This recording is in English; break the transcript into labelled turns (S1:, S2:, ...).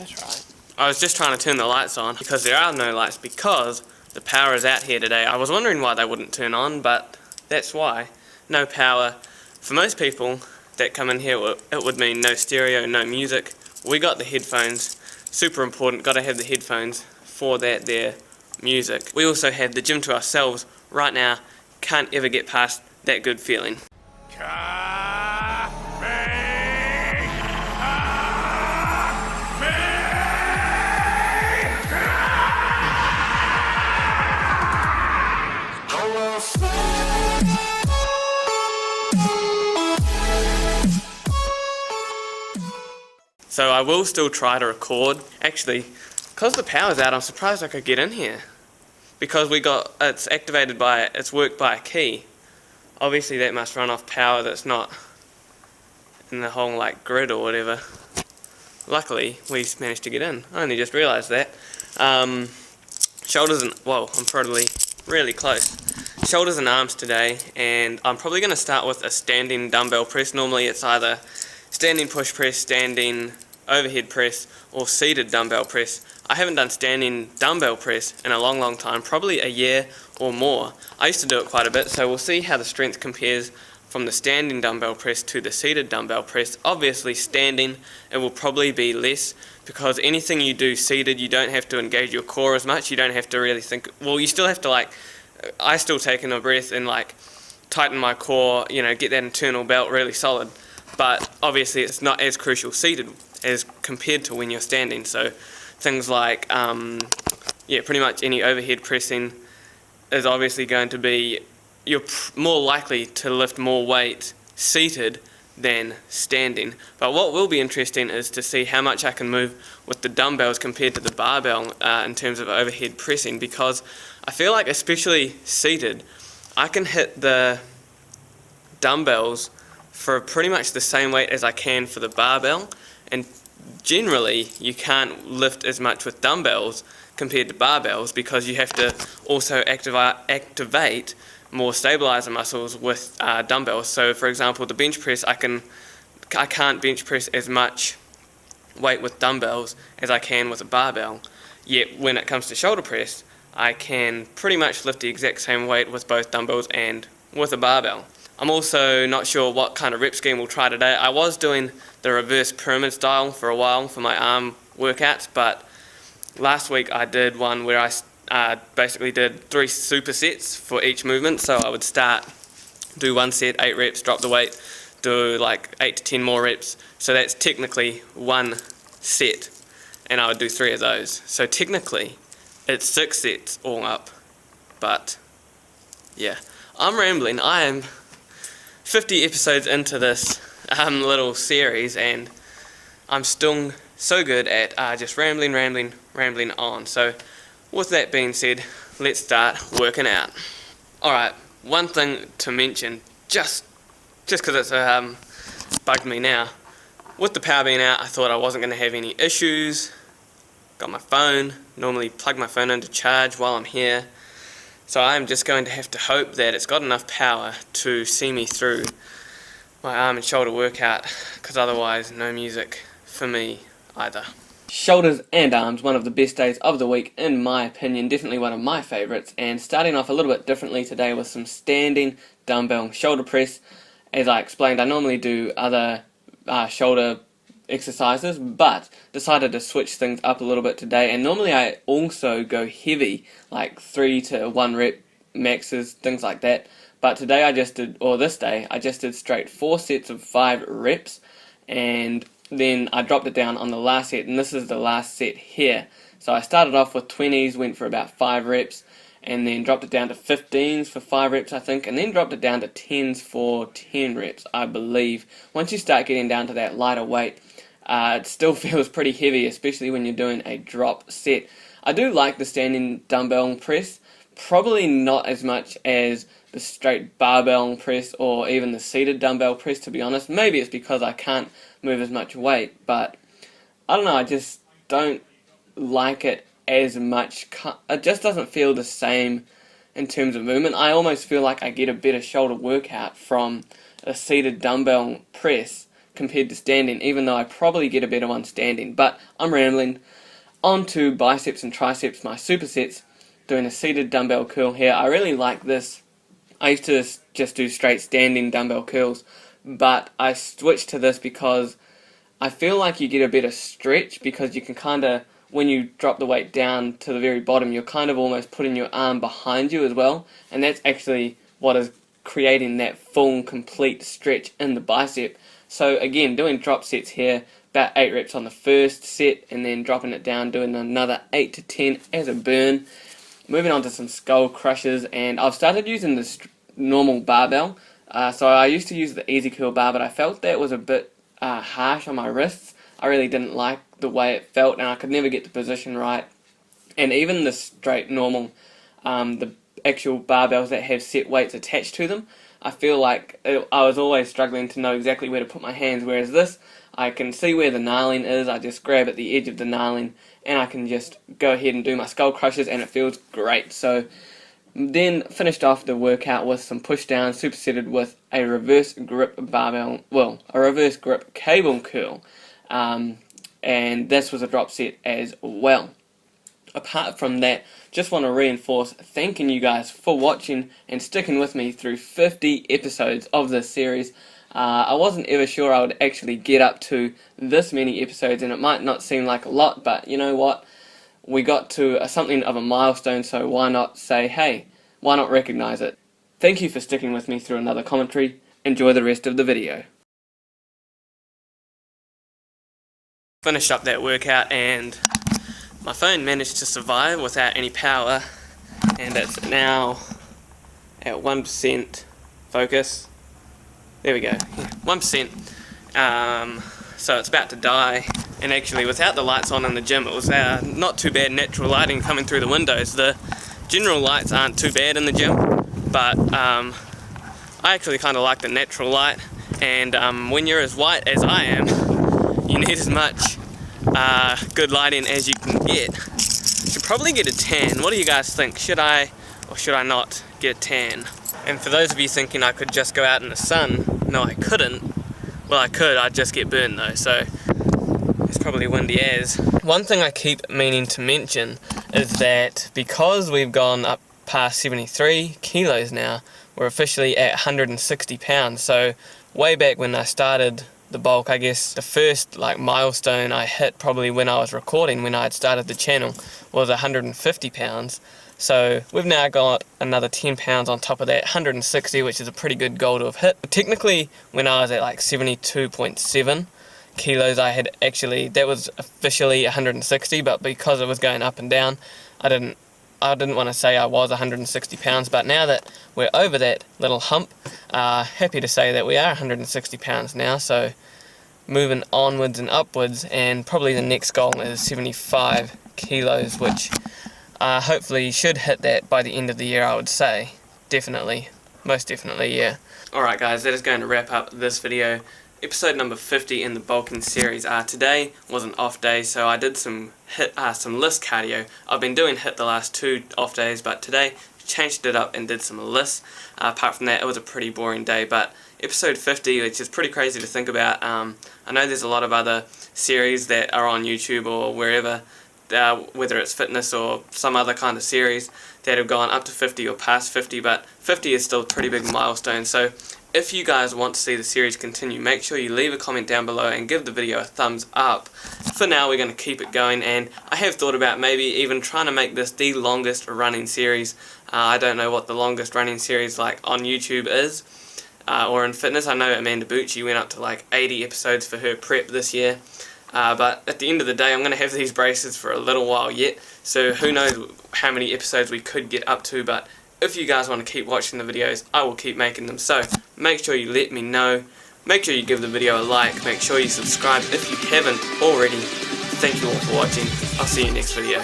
S1: that's right. I was just trying to turn the lights on because there are no lights because the power is out here today. I was wondering why they wouldn't turn on, but that's why. No power. For most people that come in here, it would mean no stereo, no music. We got the headphones. Super important, got to have the headphones for that there music. We also have the gym to ourselves right now. Can't ever get past that good feeling. So I will still try to record. Actually, because the power's out, I'm surprised I could get in here. Because it's activated by, it's worked by a key. Obviously that must run off power that's not in the whole like grid or whatever. Luckily, we managed to get in. I only just realised that. Shoulders and, whoa, I'm probably really close. Shoulders and arms today, and I'm probably going to start with a standing dumbbell press. Normally it's either standing push press, standing overhead press, or seated dumbbell press. I haven't done standing dumbbell press in a long time, probably a year or more. I used to do it quite a bit, so we'll see how the strength compares from the standing dumbbell press to the seated dumbbell press. Obviously standing, it will probably be less, because anything you do seated, you don't have to engage your core as much, you don't have to really think, well, you still have to like, I still take in a breath and like tighten my core, you know, get that internal belt really solid. But obviously it's not as crucial seated as compared to when you're standing. So things like, yeah, pretty much any overhead pressing is obviously going to be, you're more likely to lift more weight seated than standing. But what will be interesting is to see how much I can move with the dumbbells compared to the barbell in terms of overhead pressing, because I feel like especially seated, I can hit the dumbbells for pretty much the same weight as I can for the barbell, and generally you can't lift as much with dumbbells compared to barbells because you have to also activate more stabilizer muscles with dumbbells. So for example, the bench press, I can't bench press as much weight with dumbbells as I can with a barbell, yet when it comes to shoulder press I can pretty much lift the exact same weight with both dumbbells and with a barbell. I'm also not sure what kind of rep scheme we'll try today. I was doing the reverse pyramid style for a while for my arm workouts, but last week I did one where I basically did 3 supersets for each movement. So I would do one set, 8 reps, drop the weight, do like 8 to 10 more reps. So that's technically one set, and I would do 3 of those. So technically it's 6 sets all up, but yeah. I'm rambling. I am 50 episodes into this little series, and I'm still so good at just rambling on. So with that being said, let's start working out. Alright, one thing to mention, just because it's bugged me now, with the power being out, I thought I wasn't going to have any issues. Got my phone, normally plug my phone into charge while I'm here. So I'm just going to have to hope that it's got enough power to see me through my arm and shoulder workout, because otherwise no music for me either. Shoulders and arms, one of the best days of the week in my opinion, definitely one of my favourites, and starting off a little bit differently today with some standing dumbbell shoulder press. As I explained, I normally do other shoulder exercises, but decided to switch things up a little bit today, and normally I also go heavy, like 3 to 1 rep maxes, things like that, but today this day I just did straight 4 sets of 5 reps, and then I dropped it down on the last set, and this is the last set here. So I started off with 20s, went for about 5 reps, and then dropped it down to 15s for 5 reps I think, and then dropped it down to 10s for 10 reps I believe. Once you start getting down to that lighter weight, it still feels pretty heavy, especially when you're doing a drop set. I do like the standing dumbbell press, probably not as much as the straight barbell press or even the seated dumbbell press, to be honest. Maybe it's because I can't move as much weight, but I don't know, I just don't like it as much. It just doesn't feel the same in terms of movement. I almost feel like I get a better shoulder workout from a seated dumbbell press compared to standing, even though I probably get a better one standing. But I'm rambling. On to biceps and triceps, my supersets, doing a seated dumbbell curl here. I really like this. I used to just do straight standing dumbbell curls, but I switched to this because I feel like you get a better stretch, because you can kind of, when you drop the weight down to the very bottom, you're kind of almost putting your arm behind you as well, and that's actually what is creating that full, complete stretch in the bicep. So again, doing drop sets here, about 8 reps on the first set, and then dropping it down, doing another 8 to 10 as a burn. Moving on to some skull crushes, and I've started using this normal barbell. So I used to use the Easy Curl bar, but I felt that was a bit harsh on my wrists. I really didn't like the way it felt, and I could never get the position right. And even the straight normal, the actual barbells that have set weights attached to them, I feel like I was always struggling to know exactly where to put my hands, whereas this, I can see where the nailing is. I just grab at the edge of the nailing and I can just go ahead and do my skull crushes, and it feels great. So then finished off the workout with some push downs, supersetted with a reverse grip barbell, well, a reverse grip cable curl, and this was a drop set as well. Apart from that, just want to reinforce thanking you guys for watching and sticking with me through 50 episodes of this series. I wasn't ever sure I would actually get up to this many episodes, and it might not seem like a lot, but you know what? We got to something of a milestone, so why not say, hey, why not recognize it? Thank you for sticking with me through another commentary. Enjoy the rest of the video. Finished up that workout and my phone managed to survive without any power, and it's now at 1% focus. There we go, 1%. So it's about to die, and actually without the lights on in the gym, it was not too bad natural lighting coming through the windows. The general lights aren't too bad in the gym, but I actually kind of like the natural light, and when you're as white as I am, you need as much good lighting as you can get. Should probably get a tan. What do you guys think? Should I or should I not get a tan? And for those of you thinking I could just go out in the sun, no I couldn't. Well I could, I'd just get burned though, so it's probably windy as. One thing I keep meaning to mention is that because we've gone up past 73 kilos now, we're officially at 160 pounds. So way back when I started the bulk, I guess the first milestone I hit probably when I was recording, when I had started the channel, was 150 pounds. So we've now got another 10 pounds on top of that, 160, which is a pretty good goal to have hit. Technically, when I was at 72.7 kilos, I had actually, that was officially 160, but because it was going up and down, I didn't want to say I was 160 pounds, but now that we're over that little hump, happy to say that we are 160 pounds now, so moving onwards and upwards, and probably the next goal is 75 kilos, which hopefully should hit that by the end of the year, I would say. Definitely. Most definitely, yeah. Alright guys, that is going to wrap up this video. Episode number 50 in the bulking series. Today was an off day, so I did some list cardio. I've been doing HIIT the last 2 off days, but today changed it up and did some lists. Apart from that, it was a pretty boring day, but episode 50, which is pretty crazy to think about. I know there's a lot of other series that are on YouTube or wherever, whether it's fitness or some other kind of series, that have gone up to 50 or past 50, but 50 is still a pretty big milestone. So if you guys want to see the series continue, make sure you leave a comment down below and give the video a thumbs up. For now, we're going to keep it going, and I have thought about maybe even trying to make this the longest running series. I don't know what the longest running series on YouTube is, or in fitness. I know Amanda Bucci went up to 80 episodes for her prep this year. But at the end of the day, I'm going to have these braces for a little while yet, so who knows how many episodes we could get up to, but if you guys want to keep watching the videos, I will keep making them. So make sure you let me know, make sure you give the video a like, make sure you subscribe if you haven't already. Thank you all for watching. I'll see you next video.